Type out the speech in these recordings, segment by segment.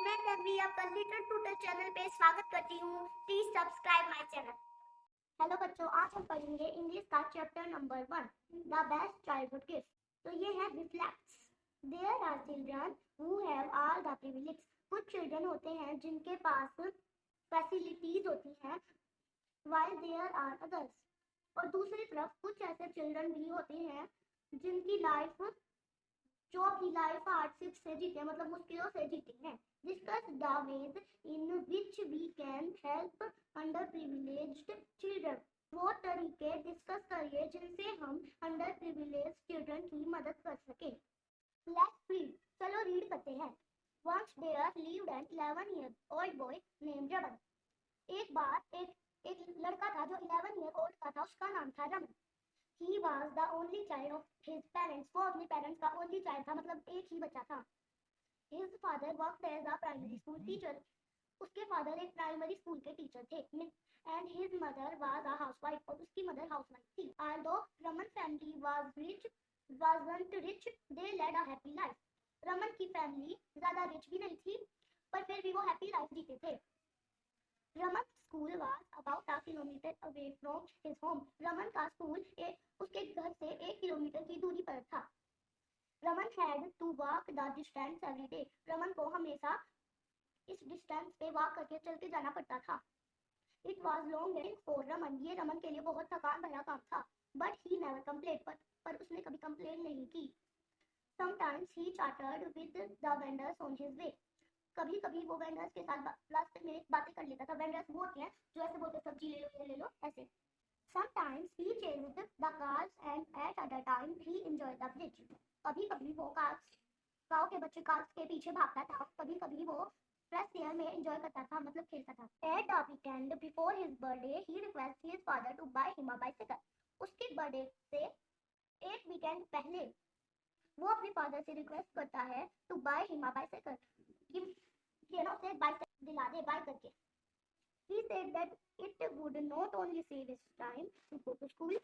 मैं तन्वी आपका little tutor channel पे स्वागत करती हूँ। Please subscribe my channel. Hello बच्चों, आज हम पढ़ेंगे इंग्लिश का chapter number 1, the best childhood gift. तो ये है reflects. There are children who have all the privilege. कुछ चिल्ड्रन होते हैं जिनके पास फैसिलिटीज होती हैं, while there are others। और दूसरी तरफ कुछ ऐसे चिल्ड्रन भी होते हैं जिनकी लाइफ जो अपनी लाइफ हार्डशिप से जीते, मतलब मुश्किलों से जीते हैं। Discuss the ways in which we can help underprivileged children. वो तरीके डिस्कस करिए जिनसे हम अंडर प्रिविलेज्ड चिल्ड्रन की मदद कर सके। Let's read. चलो रीड करते हैं। Once there lived an 11-year-old boy named Raman. एक बार एक लड़का था जो 11 ईयर ओल्ड का था, उसका नाम था Raman. He was the only child of his parents। वो अपने पेरेंट्स का only child था, मतलब एक ही बच्चा था। His father worked as a primary school teacher। उसके फादर एक प्राइमरी स्कूल के टीचर थे। And his mother was a housewife। और उसकी मदर हाउसवाइफ थी। Although Raman family wasn't rich, they led a happy life। Raman की फैमिली ज्यादा rich भी नहीं थी, पर फिर भी वो हैप्पी लाइफ जीते थे। Raman school was about a kilometer away from his home। Raman का स्कूल उसके घर से 1 किलोमीटर की दूरी पर था। Raman had to walk the distance every day। Raman को हमेशा इस डिस्टेंस पे वॉक करके चल के जाना पड़ता था। It was long for Raman. ये रमन के लिए बहुत थकान भरा काम था। But he never complained। पर उसने कभी कंप्लेन नहीं की। Sometimes he chatted with the vendors on his way। कभी कभी वो वेंडर्स के साथ रास्ते में बातें कर लेता था। वेंडर्स वो होते हैं जो ऐसे बोलते सब्जी ले लो, ये ले लो, ऐसे। Sometimes he chased the cars and at other time he enjoyed the bridge। कभी कभी वो गाँव के बच्चे कार्स के पीछे भागता था, कभी कभी वो फ्रेश एयर में एंजॉय करता था, मतलब खेलता था। At the weekend before his birthday he requested his father to buy him a bicycle। उसके बर्थडे से एक वीकेंड पहले वो अपने फादर से रिक्वेस्ट करता है to buy him a bicycle, कि ना उसे बाइसाइकिल दिला दे, बाय करके। He said that it would not only save his time to go to school।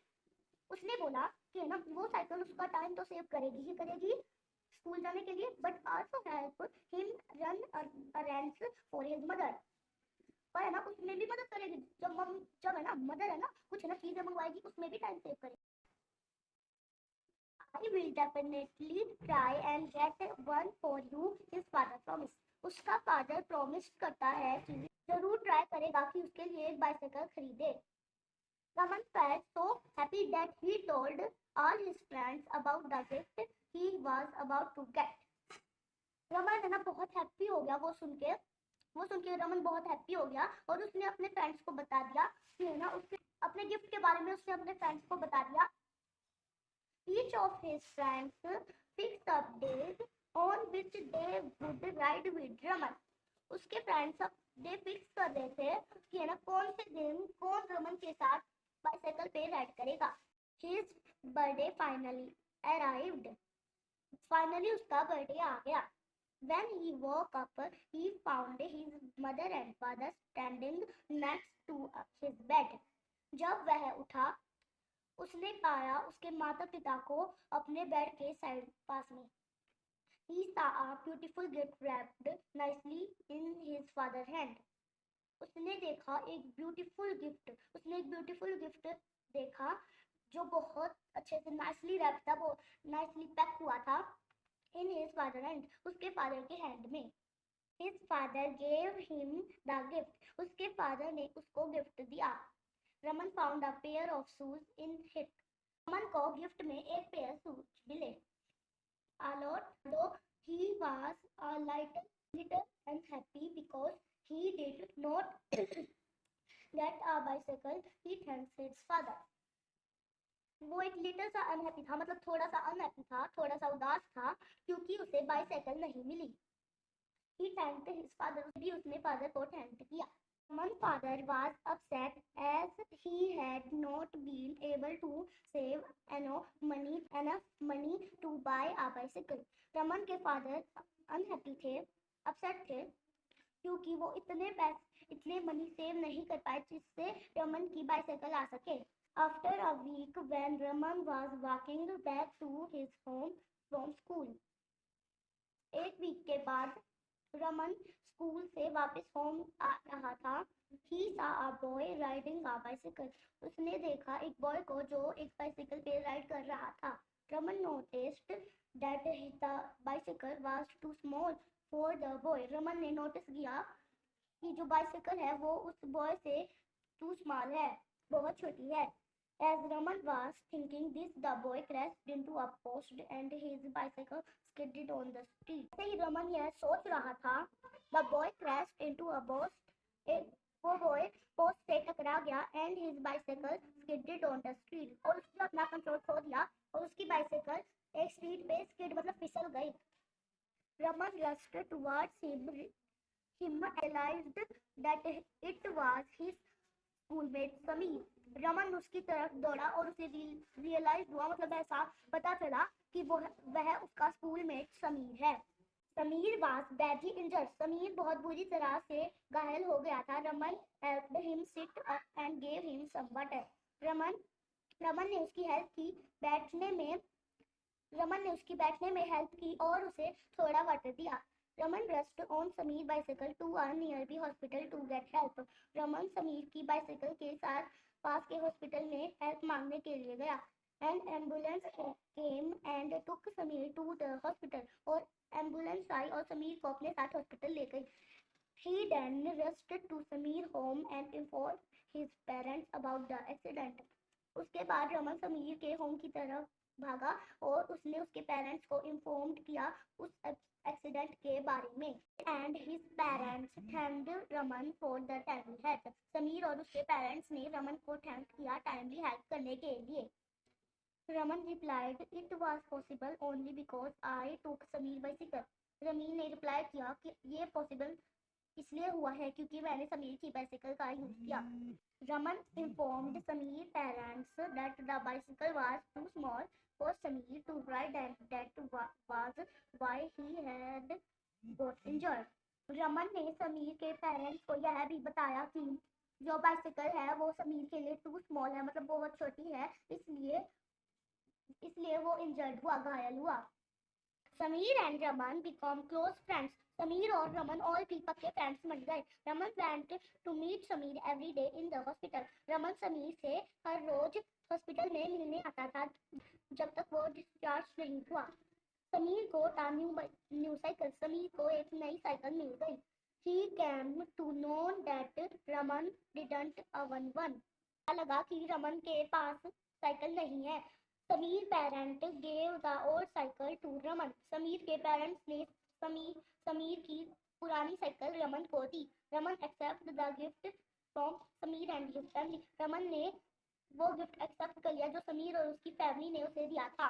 उसने बोला कि ना वो साइकिल उसका टाइम तो सेव करेगी ही करेगी स्कूल जाने के लिए, but also help him run errands for his mother। पर है ना उसमें भी मदद करेगी, जब है ना मदर है ना कुछ है ना चीजें मंगवाएगी, उसमें भी टाइम सेव करेगी। I will definitely try and get one for you, his father promised। उसका फादर प्रॉमिस करता है कि जरूर ट्राई करेगा कि उसके लिए एक बाइसाइकिल खरीदे। Raman felt so happy that he told all his friends about the gift he was about to get। Raman है ना बहुत हैप्पी हो गया वो सुन के रमन बहुत हैप्पी हो गया और उसने अपने फ्रेंड्स को बता दिया कि है ना उसके अपने गिफ्ट के बारे में उसने अपने फ्रेंड्स को बता दिया। Each of his friends fixed up days on which they would ride with Raman। उसके फ्रेंड्स अब डे फिक्स कर रहे थे कि है ना कौन से दिन कौन रमन के साथ बाइसाइकिल पे राइड करेगा। His birthday finally arrived। Finally उसका बर्थडे आ गया। When he woke up, he found his mother and father standing next to his bed। जब वह उठा उसने पाया उसके माता पिता को अपने बेड के साइड पास में। He saw a beautiful gift wrapped nicely in his father's hand। उसने एक ब्यूटीफुल गिफ्ट देखा जो बहुत अच्छे से नाइसली रैप था, वो नाइसली पैक हुआ था। इन हिज फादर हैंड, उसके फादर के हैंड में। His father gave him the gift. उसके फादर ने उसको गिफ्ट दिया। Raman found a pair of shoes in heat. Raman को गिफ्ट में एक पेयर शूज मिले। Although he was a little unhappy because he did not get a bicycle, he thanked his father। वो एक लिटिल सा अनहैप्पी था, मतलब थोड़ा सा अनहैप्पी था, थोड़ा सा उदास था क्योंकि उसे बाइसाइकिल नहीं मिली। He thanked his father। भी उसने फादर को थैंक किया। Raman's father was upset as he had not been able to save enough money to buy a bicycle। Raman के फादर अनहैप्पी थे, अपसेट थे क्योंकि वो इतने मनी सेव नहीं कर पाए जिससे रमन की बाइसाइकिल आ सके। After a week when Raman was walking back to his home from school। एक वीक के बाद रमन स्कूल से वापस होम आ रहा था। He saw a boy riding a bicycle. उसने देखा एक बॉय को जो एक बाइसिकल पे राइड कर रहा था। Raman noticed that the bicycle was too small for the boy. Raman ने नोटिस किया कि जो बाइसिकल है वो उस बॉय से टू स्मॉल है, बहुत छोटी है। As Raman was thinking this, the boy crashed into a post and his bicycle skidded on the street. ऐसे ही रमन यह सोच रहा था, the boy crashed into a post. वो बॉय पोस्ट से टकरा गया and his bicycle skidded on the street. और उसने अपना कंट्रोल खो दिया और उसकी बाइसिकल एक स्ट्रीट पे स्किड मतलब फिसल गई। Raman rushed towards him realized that it was his schoolmate Sameer. Raman उसकी तरफ दौड़ा और उसे रियलाइज हुआ मतलब ऐसा पता चला कि वह उसका स्कूलमेट समीर है। Sameer was badly injured. Sameer बहुत बुरी तरह से घायल हो गया था। Raman helped him sit up and gave him some water. Raman ने उसकी बैठने में हेल्प की और उसे थोड़ा वाटर दिया। Raman rushed on Sameer bicycle to a nearby hospital to get help. Raman Sameer की बाइसिकल के साथ पास के हॉस्पिटल में हेल्प मांगने के लिए गया। An ambulance came and took Sameer to the hospital. और एम्बुलेंस आई और समीर को अपने साथ हॉस्पिटल ले गई। He then rushed to Sameer home and informed his parents about the accident. उसके बाद रमन समीर के होम की तरफ भागा और उसने उसके पेरेंट्स को इन्फॉर्म किया उस एक्सीडेंट के बारे में। And his parents thanked Raman for the timely help. Sameer और उसके पेरेंट्स ने रमन को थैंक किया टाइमली हेल्प करने के लिए। Raman replied it was possible only because I took Sameer bicycle. Ramen ने रिप्लाई किया कि ये पॉसिबल इसलिए हुआ है क्योंकि मैंने समीर की बाइसिकल का यूज किया। Raman informed Sameer parents that the bicycle was too small for Sameer to ride and that was why he had got injured. Raman ने समीर के पेरेंट्स को यह भी बताया कि जो बाइसिकल है वो समीर के लिए टू स्मॉल है मतलब बहुत छोटी है, इसलिए वो इंजर्ड हुआ, घायल हुआ। Sameer and Raman become close friends. Sameer और रमन और भी पक्के फ्रेंड्स बन गए। Raman planned to meet Sameer every day in the hospital. Raman Sameer से हर रोज हॉस्पिटल में मिलने आता था जब तक वो डिस्चार्ज नहीं हुआ। समीर को न्यू साइकिल। समीर को एक नई साइकिल मिल गई। He came to know that Raman didn't own one. लगा कि रमन के पास साइकिल नहीं है। Sameer parent gave the old cycle to Raman. Sameer के पेरेंट्स ने समीर की पुरानी साइकिल रमन को दी। Raman accept the gift from Sameer and his family. Raman ने वो गिफ्ट एक्सेप्ट कर लिया जो समीर और उसकी फैमिली ने उसे दिया था।